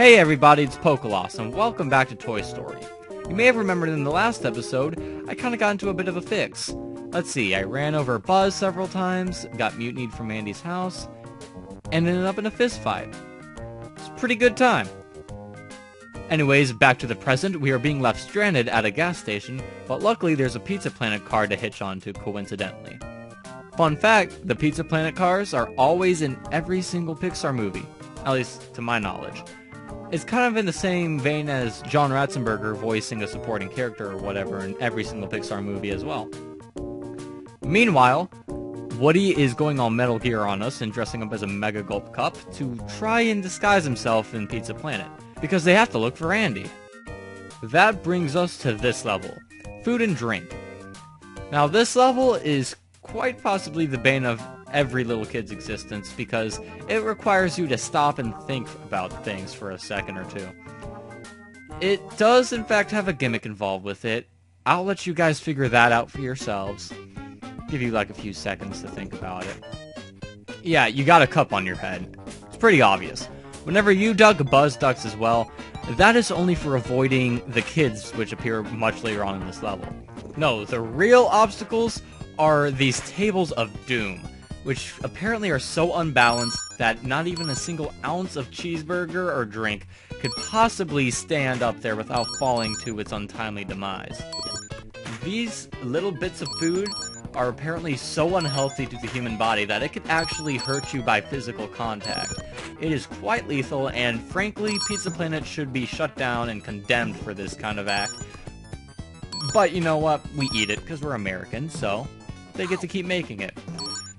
Hey everybody, it's Pokolloss, and welcome back to Toy Story. You may have remembered in the last episode, I kinda got into a bit of a fix. Let's see, I ran over Buzz several times, got mutinied from Andy's house, and ended up in a fist fight. It's a pretty good time. Anyways, back to the present, we are being left stranded at a gas station, but luckily there's a Pizza Planet car to hitch onto coincidentally. Fun fact, the Pizza Planet cars are always in every single Pixar movie, at least to my knowledge. It's kind of in the same vein as John Ratzenberger voicing a supporting character or whatever in every single Pixar movie as well. Meanwhile, Woody is going all Metal Gear on us and dressing up as a Mega Gulp Cup to try and disguise himself in Pizza Planet, because they have to look for Andy. That brings us to this level, Food and Drink. Now this level is quite possibly the bane of every little kid's existence because it requires you to stop and think about things for a second or two. It does in fact have a gimmick involved with it. I'll let you guys figure that out for yourselves. Give you like a few seconds to think about it. Yeah, you got a cup on your head. It's pretty obvious. Whenever you duck, Buzz ducks as well. That is only for avoiding the kids, which appear much later on in this level. No, the real obstacles are these tables of doom, which apparently are so unbalanced that not even a single ounce of cheeseburger or drink could possibly stand up there without falling to its untimely demise. These little bits of food are apparently so unhealthy to the human body that it could actually hurt you by physical contact. It is quite lethal, and frankly, Pizza Planet should be shut down and condemned for this kind of act. But you know what? We eat it because we're Americans, so they get to keep making it.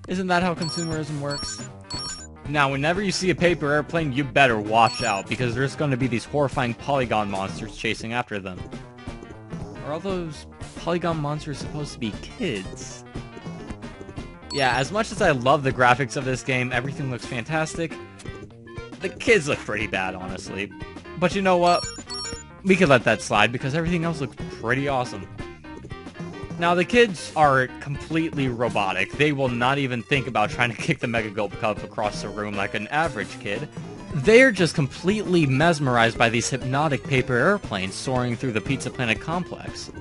Isn't that how consumerism works? Now, whenever you see a paper airplane, you better watch out, because there's going to be these horrifying polygon monsters chasing after them. Are all those polygon monsters supposed to be kids? Yeah, as much as I love the graphics of this game, everything looks fantastic, the kids look pretty bad, honestly. But you know what? We could let that slide, because everything else looks pretty awesome. Now, the kids are completely robotic. They will not even think about trying to kick the Mega Gulp Cup across the room like an average kid. They're just completely mesmerized by these hypnotic paper airplanes soaring through the Pizza Planet complex.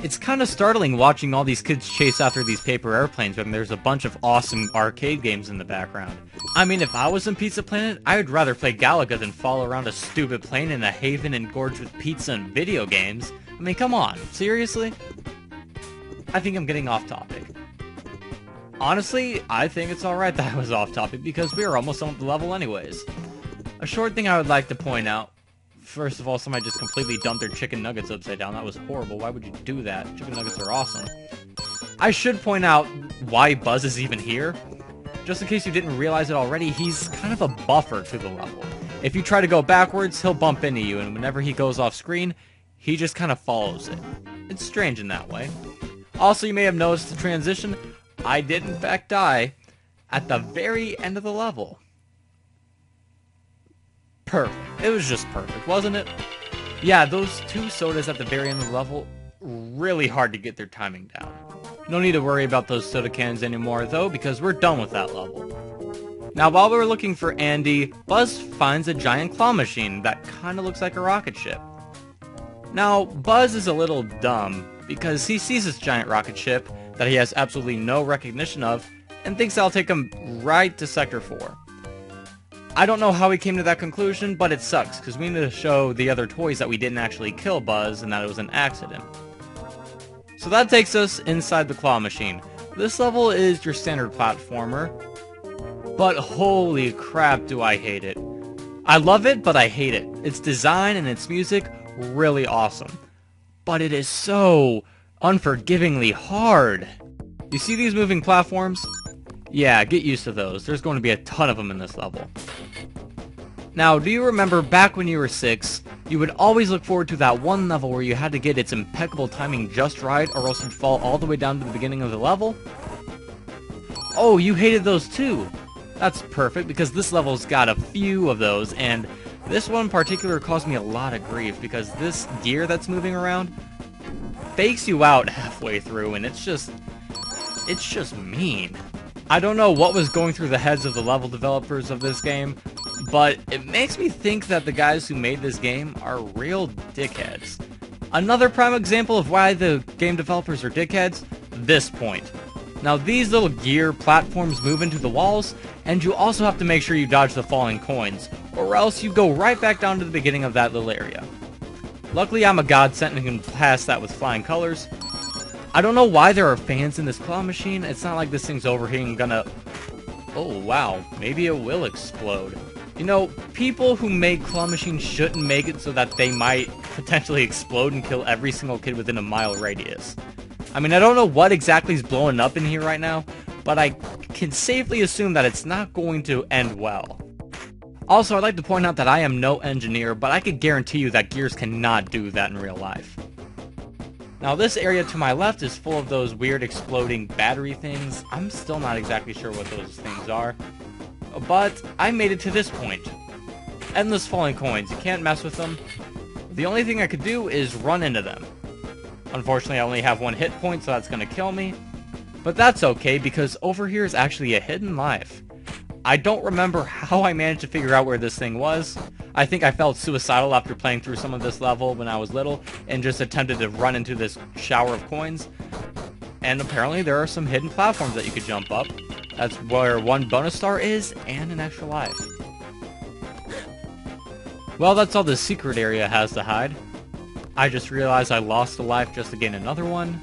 It's kind of startling watching all these kids chase after these paper airplanes when there's a bunch of awesome arcade games in the background. I mean, if I was in Pizza Planet, I would rather play Galaga than fall around a stupid plane in a haven engorged with pizza and video games. I mean, come on, seriously? I think I'm getting off topic. Honestly, I think it's alright that I was off topic because we are almost done with the level anyways. A short thing I would like to point out. First of all, somebody just completely dumped their chicken nuggets upside down. That was horrible. Why would you do that? Chicken nuggets are awesome. I should point out why Buzz is even here. Just in case you didn't realize it already, he's kind of a buffer to the level. If you try to go backwards, he'll bump into you, and whenever he goes off screen, he just kind of follows it. It's strange in that way. Also, you may have noticed the transition. I did in fact die at the very end of the level. Perfect. It was just perfect, wasn't it? Yeah, those two sodas at the very end of the level, really hard to get their timing down. No need to worry about those soda cans anymore, though, because we're done with that level. Now, while we're looking for Andy, Buzz finds a giant claw machine that kind of looks like a rocket ship. Now, Buzz is a little dumb, because he sees this giant rocket ship that he has absolutely no recognition of, and thinks that'll take him right to Sector 4. I don't know how he came to that conclusion, but it sucks, because we need to show the other toys that we didn't actually kill Buzz, and that it was an accident. So that takes us inside the claw machine. This level is your standard platformer, but holy crap do I hate it. I love it, but I hate it. Its design and its music, really awesome. But it is so unforgivingly hard. You see these moving platforms? Yeah, get used to those. There's going to be a ton of them in this level. Now, do you remember back when you were 6, you would always look forward to that one level where you had to get its impeccable timing just right or else you'd fall all the way down to the beginning of the level? Oh, you hated those too. That's perfect because this level's got a few of those, and this one in particular caused me a lot of grief because this gear that's moving around fakes you out halfway through, and it's just mean. I don't know what was going through the heads of the level developers of this game, but it makes me think that the guys who made this game are real dickheads. Another prime example of why the game developers are dickheads, this point. Now these little gear platforms move into the walls, and you also have to make sure you dodge the falling coins, or else you go right back down to the beginning of that little area. Luckily I'm a godsend and can pass that with flying colors. I don't know why there are fans in this claw machine. It's not like this thing's overheating gonna... Oh wow, maybe it will explode. You know, people who make claw machines shouldn't make it so that they might potentially explode and kill every single kid within a mile radius. I mean, I don't know what exactly is blowing up in here right now, but I can safely assume that it's not going to end well. Also, I'd like to point out that I am no engineer, but I could guarantee you that gears cannot do that in real life. Now this area to my left is full of those weird exploding battery things. I'm still not exactly sure what those things are. But I made it to this point. Endless falling coins, you can't mess with them. The only thing I could do is run into them. Unfortunately I only have one hit point, so that's gonna kill me. But that's okay, because over here is actually a hidden life. I don't remember how I managed to figure out where this thing was. I think I felt suicidal after playing through some of this level when I was little, and just attempted to run into this shower of coins. And apparently there are some hidden platforms that you could jump up. That's where one bonus star is, and an extra life. Well, that's all the secret area has to hide. I just realized I lost a life just to gain another one.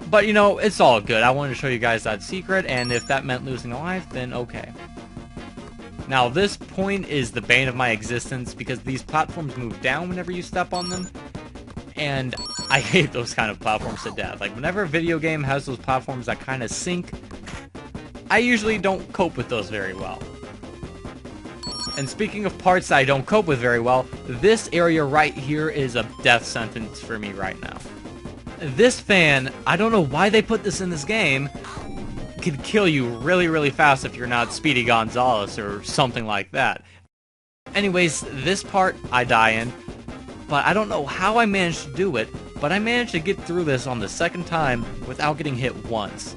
But you know, it's all good. I wanted to show you guys that secret, and if that meant losing a life, then okay. Now this point is the bane of my existence, because these platforms move down whenever you step on them. And I hate those kind of platforms to death. Like, whenever a video game has those platforms that kind of sink, I usually don't cope with those very well. And speaking of parts that I don't cope with very well, this area right here is a death sentence for me right now. This fan, I don't know why they put this in this game, could kill you really, really fast if you're not Speedy Gonzales or something like that. Anyways, this part I die in, but I don't know how I managed to do it, but I managed to get through this on the second time without getting hit once.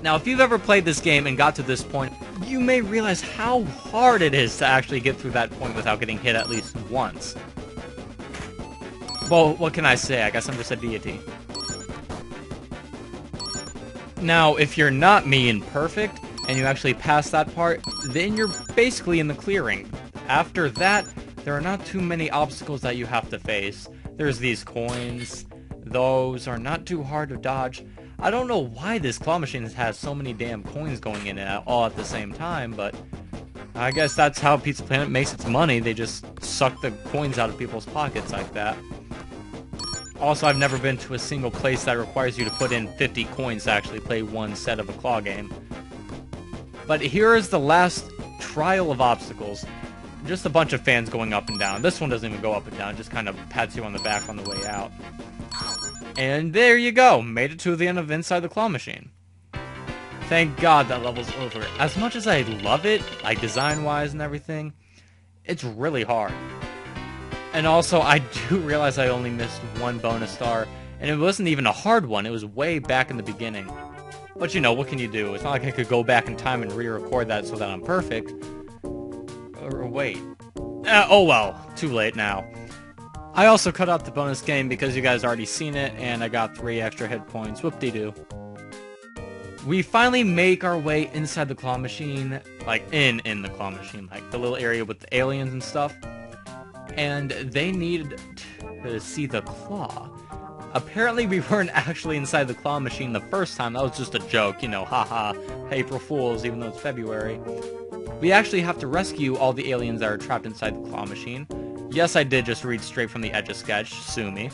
Now, if you've ever played this game and got to this point, you may realize how hard it is to actually get through that point without getting hit at least once. Well, what can I say? I guess I'm just a deity. Now, if you're not me and perfect, and you actually pass that part, then you're basically in the clearing. After that, there are not too many obstacles that you have to face. There's these coins. Those are not too hard to dodge. I don't know why this claw machine has so many damn coins going in it all at the same time, but I guess that's how Pizza Planet makes its money. They just suck the coins out of people's pockets like that. Also, I've never been to a single place that requires you to put in 50 coins to actually play one set of a claw game. But here is the last trial of obstacles. Just a bunch of fans going up and down. This one doesn't even go up and down, just kind of pats you on the back on the way out. And there you go, made it to the end of Inside the Claw Machine. Thank God that level's over. As much as I love it, like design-wise and everything, it's really hard. And also, I do realize I only missed one bonus star, and it wasn't even a hard one, it was way back in the beginning. But you know, what can you do? It's not like I could go back in time and re-record that so that I'm perfect. Or wait. Oh well, too late now. I also cut out the bonus game because you guys already seen it, and I got 3 extra hit points. Whoop-de-doo. We finally make our way inside the claw machine, like in the claw machine, like the little area with the aliens and stuff. And they needed to see the claw. Apparently we weren't actually inside the claw machine the first time. That was just a joke, you know, haha, April Fools, even though it's February. We actually have to rescue all the aliens that are trapped inside the claw machine. Yes, I did just read straight from the Etch-a-Sketch, sue me.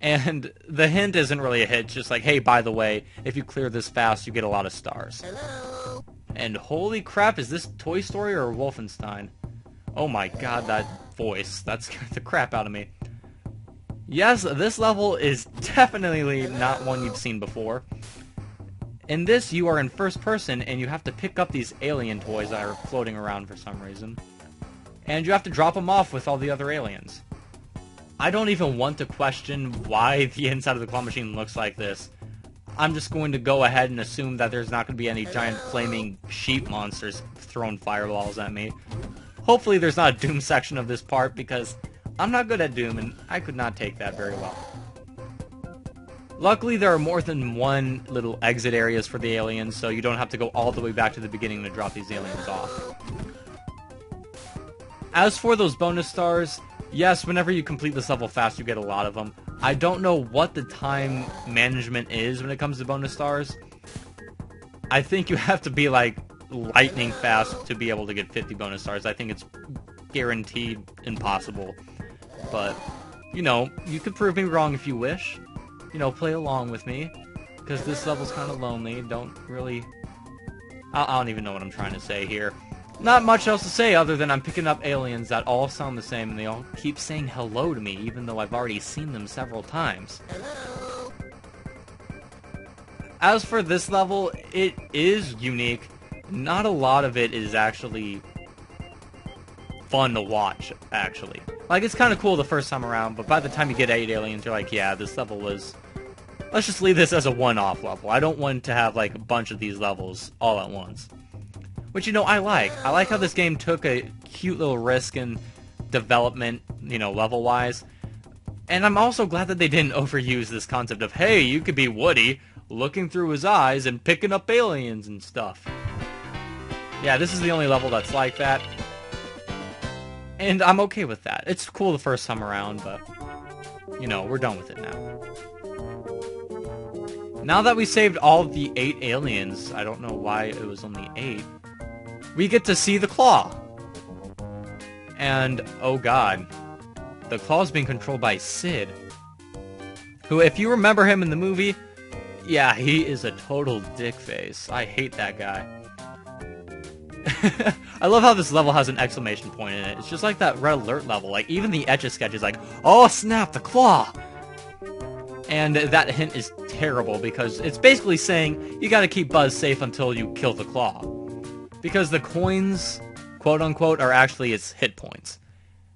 And the hint isn't really a hint, it's just like, hey, by the way, if you clear this fast, you get a lot of stars. Hello? And holy crap, is this Toy Story or Wolfenstein? Oh my god, that voice. That scared the crap out of me. Yes, this level is definitely not one you've seen before. In this, you are in first person, and you have to pick up these alien toys that are floating around for some reason. And you have to drop them off with all the other aliens. I don't even want to question why the inside of the claw machine looks like this. I'm just going to go ahead and assume that there's not going to be any giant flaming sheep monsters throwing fireballs at me. Hopefully there's not a Doom section of this part, because I'm not good at Doom, and I could not take that very well. Luckily, there are more than one little exit areas for the aliens, so you don't have to go all the way back to the beginning to drop these aliens off. As for those bonus stars, yes, whenever you complete this level fast, you get a lot of them. I don't know what the time management is when it comes to bonus stars. I think you have to be, like, lightning fast to be able to get 50 bonus stars. I think it's guaranteed impossible. But, you know, you could prove me wrong if you wish. You know, play along with me, because this level's kind of lonely. Don't really... I don't even know what I'm trying to say here. Not much else to say other than I'm picking up aliens that all sound the same, and they all keep saying hello to me, even though I've already seen them several times. As for this level, it is unique. Not a lot of it is actually fun to watch, actually. Like, it's kind of cool the first time around, but by the time you get 8 aliens, you're like, yeah, this level was... Let's just leave this as a one-off level. I don't want to have, like, a bunch of these levels all at once. Which, you know, I like. I like how this game took a cute little risk in development, you know, level-wise. And I'm also glad that they didn't overuse this concept of, hey, you could be Woody, looking through his eyes and picking up aliens and stuff. Yeah, this is the only level that's like that. And I'm okay with that. It's cool the first time around, but, you know, we're done with it now. Now that we saved all of the 8 aliens, I don't know why it was only 8, we get to see the Claw. And, oh god, the Claw's being controlled by Sid, who, if you remember him in the movie, yeah, he is a total dickface. I hate that guy. I love how this level has an exclamation point in it. It's just like that Red Alert level. Like, even the Etch-a-Sketch is like, oh snap, the Claw! And that hint is terrible, because it's basically saying you gotta keep Buzz safe until you kill the Claw. Because the coins, quote-unquote, are actually its hit points.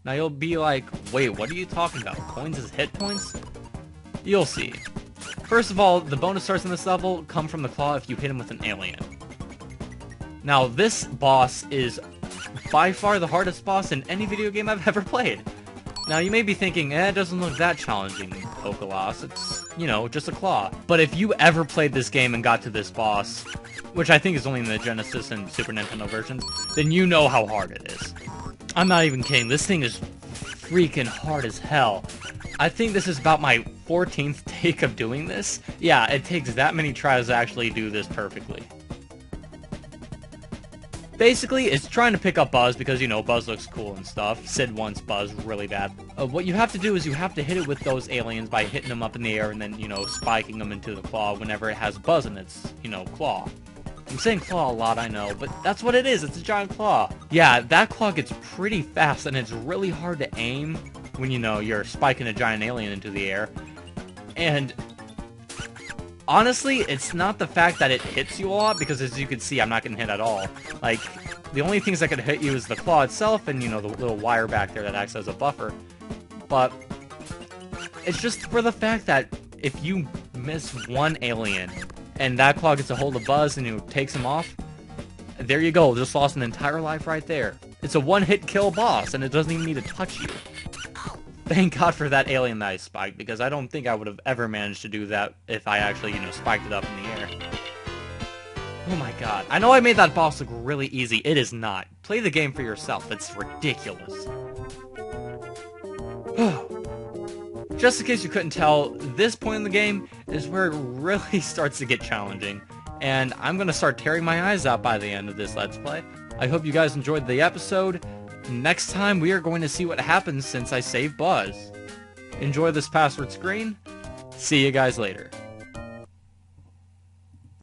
Now you'll be like, wait, what are you talking about? Coins as hit points? You'll see. First of all, the bonus stars in this level come from the Claw if you hit him with an alien. Now, this boss is by far the hardest boss in any video game I've ever played. Now, you may be thinking, it doesn't look that challenging, pokolloss. It's, you know, just a Claw. But if you ever played this game and got to this boss, which I think is only in the Genesis and Super Nintendo versions, then you know how hard it is. I'm not even kidding. This thing is freaking hard as hell. I think this is about my 14th take of doing this. Yeah, it takes that many tries to actually do this perfectly. Basically, it's trying to pick up Buzz because, you know, Buzz looks cool and stuff. Sid wants Buzz really bad. What you have to do is you have to hit it with those aliens by hitting them up in the air and then, you know, spiking them into the Claw whenever it has Buzz in its, you know, Claw. I'm saying Claw a lot, I know, but that's what it is. It's a giant Claw. Yeah, that Claw gets pretty fast, and it's really hard to aim when, you know, you're spiking a giant alien into the air. And honestly, it's not the fact that it hits you a lot, because as you can see, I'm not getting hit at all. Like, the only things that could hit you is the Claw itself and, you know, the little wire back there that acts as a buffer. But it's just for the fact that if you miss one alien and that Claw gets a hold of Buzz and it takes him off, there you go, just lost an entire life right there. It's a one-hit kill boss, and it doesn't even need to touch you. Thank God for that alien that I spiked, because I don't think I would have ever managed to do that if I actually, you know, spiked it up in the air. Oh my god. I know I made that boss look really easy. It is not. Play the game for yourself. It's ridiculous. Just in case you couldn't tell, this point in the game is where it really starts to get challenging. And I'm going to start tearing my eyes out by the end of this Let's Play. I hope you guys enjoyed the episode. Next time, we are going to see what happens since I save Buzz. Enjoy this password screen. See you guys later.